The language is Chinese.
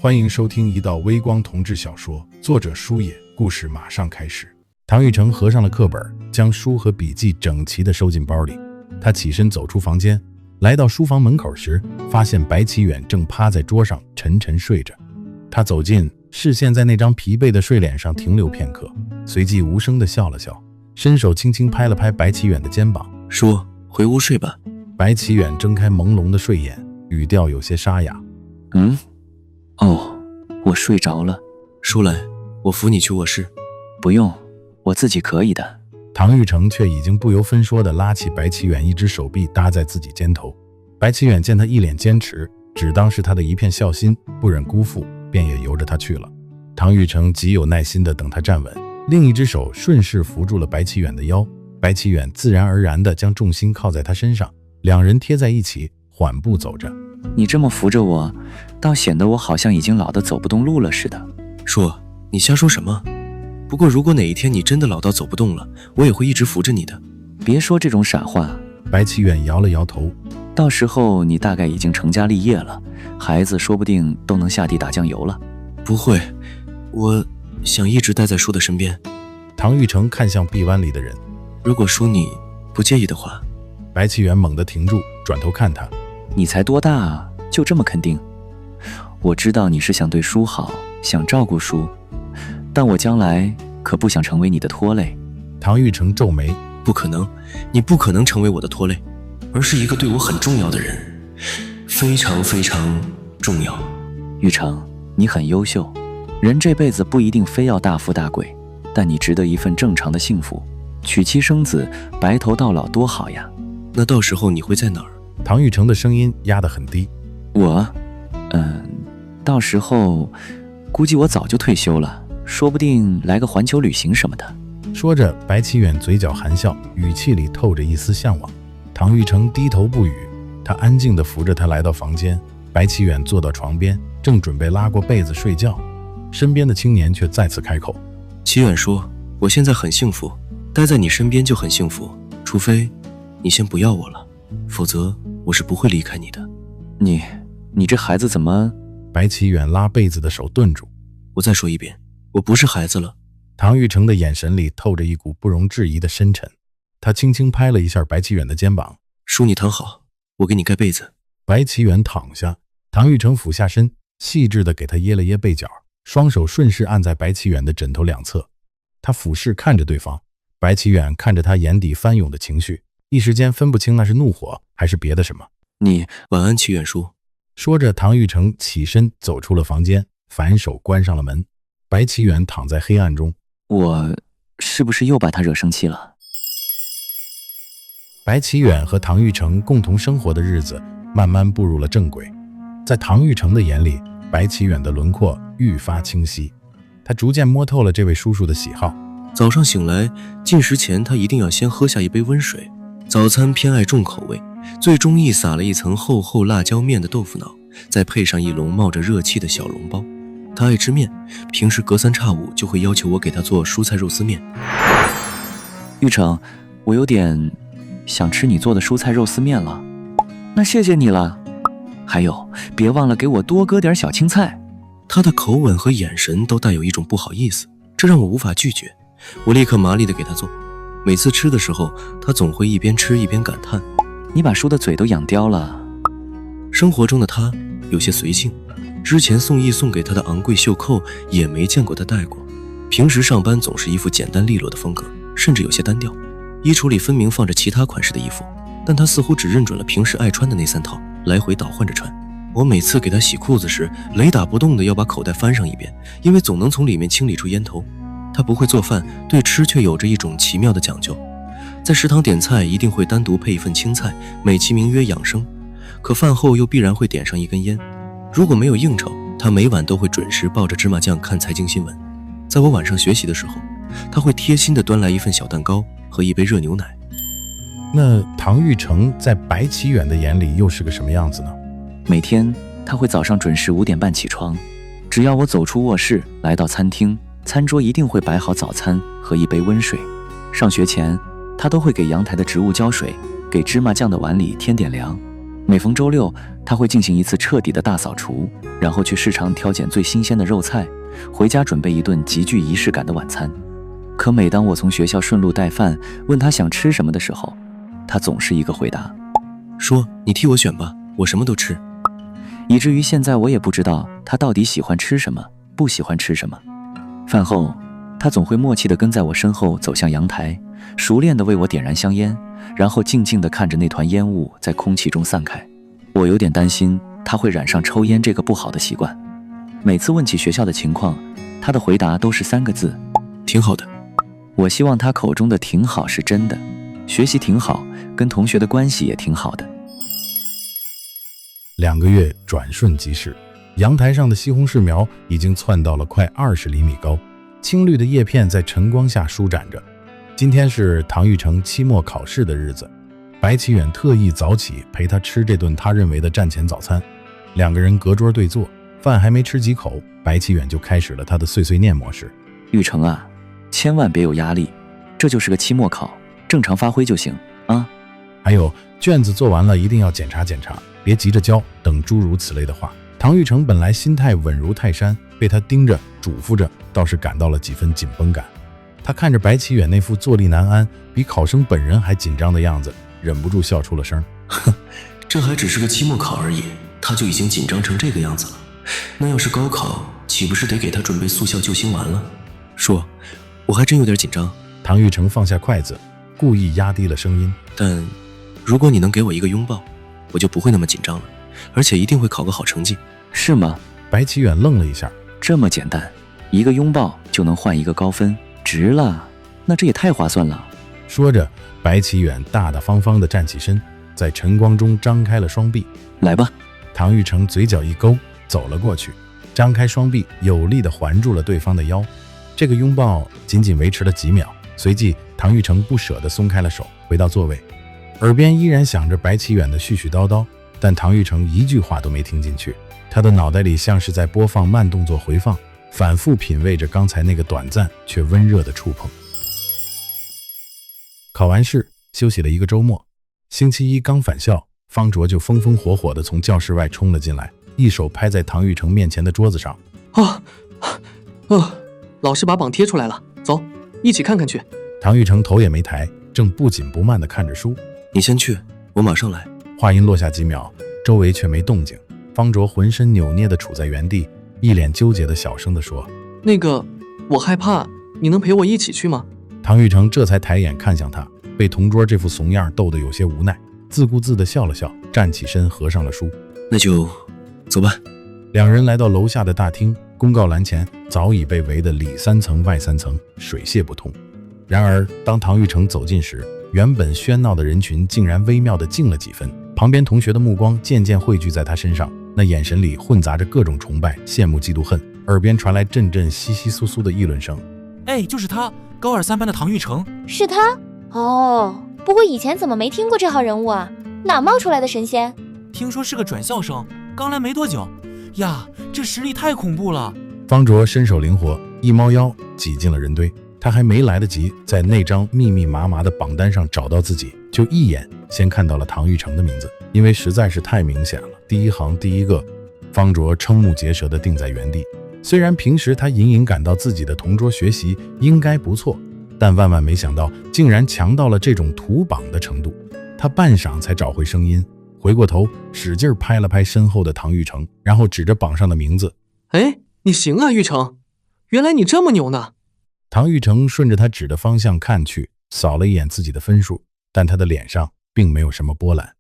欢迎收听一道微光同志小说，作者书野，故事马上开始。唐玉成合上了课本，将书和笔记整齐地收进包里。他起身走出房间，来到书房门口时，发现白启远正趴在桌上沉沉睡着。他走近，视线在那张疲惫的睡脸上停留片刻，随即无声地笑了笑，伸手轻轻拍了拍白启远的肩膀，说：“回屋睡吧。”白启远睁开朦胧的睡眼，语调有些沙哑：“我睡着了。书来，我扶你去卧室。”“不用，我自己可以的。”唐玉成却已经不由分说地拉起白启远一只手臂搭在自己肩头。白启远见他一脸坚持，只当是他的一片孝心，不忍辜负，便也由着他去了。唐玉成极有耐心地等他站稳，另一只手顺势扶住了白启远的腰。白启远自然而然地将重心靠在他身上，两人贴在一起，缓步走着。“你这么扶着我，倒显得我好像已经老得走不动路了似的。”“说，你瞎说什么？不过如果哪一天你真的老到走不动了，我也会一直扶着你的。”“别说这种傻话。”白启远摇了摇头。“到时候你大概已经成家立业了，孩子说不定都能下地打酱油了。”“不会，我想一直待在书的身边。”唐玉成看向臂弯里的人：“如果书你不介意的话。”白启远猛地停住，转头看他：“你才多大啊，就这么肯定？我知道你是想对书好，想照顾书，但我将来可不想成为你的拖累。”唐玉成皱眉：“不可能，你不可能成为我的拖累，而是一个对我很重要的人，非常非常重要。”“玉成，你很优秀，人这辈子不一定非要大富大贵，但你值得一份正常的幸福，娶妻生子，白头到老多好呀。”“那到时候你会在哪儿？”唐玉成的声音压得很低。“到时候估计我早就退休了，说不定来个环球旅行什么的。”说着，白启远嘴角含笑，语气里透着一丝向往。唐玉成低头不语，他安静地扶着他来到房间。白启远坐到床边，正准备拉过被子睡觉，身边的青年却再次开口：“启远说，我现在很幸福，待在你身边就很幸福，除非你先不要我了，否则我是不会离开你的。”“你这孩子怎么……”白启远拉被子的手顿住。“我再说一遍，我不是孩子了。”唐玉成的眼神里透着一股不容置疑的深沉，他轻轻拍了一下白启远的肩膀：“叔，你躺好，我给你盖被子。”白启远躺下，唐玉成俯下身，细致地给他掖了掖被角，双手顺势按在白启远的枕头两侧。他俯视看着对方，白启远看着他眼底翻涌的情绪，一时间分不清那是怒火还是别的什么。“你晚安，启远叔。”说着，唐玉成起身走出了房间，反手关上了门。白启远躺在黑暗中：“我是不是又把他惹生气了？”白启远和唐玉成共同生活的日子慢慢步入了正轨。在唐玉成的眼里，白启远的轮廓愈发清晰。他逐渐摸透了这位叔叔的喜好。早上醒来，进食前他一定要先喝下一杯温水。早餐偏爱重口味，最中意撒了一层厚厚辣椒面的豆腐脑，再配上一笼冒着热气的小笼包。他爱吃面，平时隔三差五就会要求我给他做蔬菜肉丝面。“玉成，我有点想吃你做的蔬菜肉丝面了。”“那谢谢你了，还有别忘了给我多搁点小青菜。”他的口吻和眼神都带有一种不好意思，这让我无法拒绝。我立刻麻利地给他做。每次吃的时候，他总会一边吃一边感叹：“你把叔的嘴都养刁了。”生活中的他有些随性，之前宋轶送给他的昂贵袖扣也没见过他戴过。平时上班总是一副简单利落的风格，甚至有些单调。衣橱里分明放着其他款式的衣服，但他似乎只认准了平时爱穿的那3套，来回倒换着穿。我每次给他洗裤子时，雷打不动的要把口袋翻上一遍，因为总能从里面清理出烟头。他不会做饭，对吃却有着一种奇妙的讲究。在食堂点菜一定会单独配一份青菜，美其名曰养生，可饭后又必然会点上一根烟。如果没有应酬，他每晚都会准时抱着芝麻酱看财经新闻。在我晚上学习的时候，他会贴心地端来一份小蛋糕和一杯热牛奶。那唐玉成在白启远的眼里又是个什么样子呢？每天他会早上准时5点半起床，只要我走出卧室来到餐厅，餐桌一定会摆好早餐和一杯温水。上学前他都会给阳台的植物浇水，给芝麻酱的碗里添点粮。每逢周六，他会进行一次彻底的大扫除，然后去市场挑拣最新鲜的肉菜，回家准备一顿极具仪式感的晚餐。可每当我从学校顺路带饭，问他想吃什么的时候，他总是一个回答，说你替我选吧，我什么都吃。以至于现在我也不知道他到底喜欢吃什么，不喜欢吃什么。饭后，他总会默契地跟在我身后走向阳台，熟练地为我点燃香烟，然后静静地看着那团烟雾在空气中散开。我有点担心他会染上抽烟这个不好的习惯。每次问起学校的情况，他的回答都是3个字：挺好的。我希望他口中的挺好是真的，学习挺好，跟同学的关系也挺好的。2个月转瞬即逝，阳台上的西红柿苗已经窜到了快20厘米高，青绿的叶片在晨光下舒展着。今天是唐玉成期末考试的日子，白启远特意早起陪他吃这顿他认为的战前早餐。2个人隔桌对坐，饭还没吃几口，白启远就开始了他的碎碎念模式。玉成啊，千万别有压力，这就是个期末考，正常发挥就行啊。还有卷子做完了一定要检查检查，别急着交等诸如此类的话。唐玉成本来心态稳如泰山，被他盯着嘱咐着，倒是感到了几分紧绷感。他看着白启远那副坐立难安，比考生本人还紧张的样子，忍不住笑出了声。这还只是个期末考而已，他就已经紧张成这个样子了。那要是高考，岂不是得给他准备速效救心丸了？说，我还真有点紧张。唐玉成放下筷子，故意压低了声音。但如果你能给我一个拥抱，我就不会那么紧张了，而且一定会考个好成绩。是吗？白启远愣了一下。这么简单，一个拥抱就能换一个高分，值了，那这也太划算了。说着，白启远大大方方地站起身，在晨光中张开了双臂。来吧。唐玉成嘴角一勾，走了过去，张开双臂，有力地环住了对方的腰。这个拥抱仅仅维持了几秒，随即唐玉成不舍地松开了手，回到座位，耳边依然响着白启远的絮絮叨叨，但唐玉成一句话都没听进去。他的脑袋里像是在播放慢动作回放，反复品味着刚才那个短暂却温热的触碰。考完试，休息了一个周末，星期一刚返校，方卓就风风火火地从教室外冲了进来，一手拍在唐玉成面前的桌子上。老师把榜贴出来了，走，一起看看去。唐玉成头也没抬，正不紧不慢地看着书。你先去，我马上来。话音落下几秒，周围却没动静。方卓浑身扭捏地处在原地，一脸纠结地小声地说：那个，我害怕，你能陪我一起去吗？唐玉成这才抬眼看向他，被同桌这副怂样逗得有些无奈，自顾自地笑了笑，站起身合上了书。那就走吧。2人来到楼下的大厅，公告栏前早已被围得里3层外3层，水泄不通。然而当唐玉成走近时，原本喧闹的人群竟然微妙地静了几分，旁边同学的目光渐渐汇聚在他身上，那眼神里混杂着各种崇拜、羡慕、嫉妒、恨，耳边传来阵阵窸窸窣窣的议论声。就是他，高2、3班的唐玉成。是他？哦，不过以前怎么没听过这号人物啊？哪冒出来的神仙？听说是个转校生，刚来没多久呀，这实力太恐怖了。方卓身手灵活，一猫腰挤进了人堆。他还没来得及在那张密密麻麻的榜单上找到自己，就一眼先看到了唐玉成的名字，因为实在是太明显了，第一行第一个。方卓瞠目结舌地定在原地。虽然平时他隐隐感到自己的同桌学习应该不错，但万万没想到竟然强到了这种屠榜的程度。他半晌才找回声音，回过头使劲拍了拍身后的唐玉成，然后指着榜上的名字：你行啊，玉成，原来你这么牛呢。唐玉成顺着他指的方向看去，扫了一眼自己的分数，但他的脸上并没有什么波澜。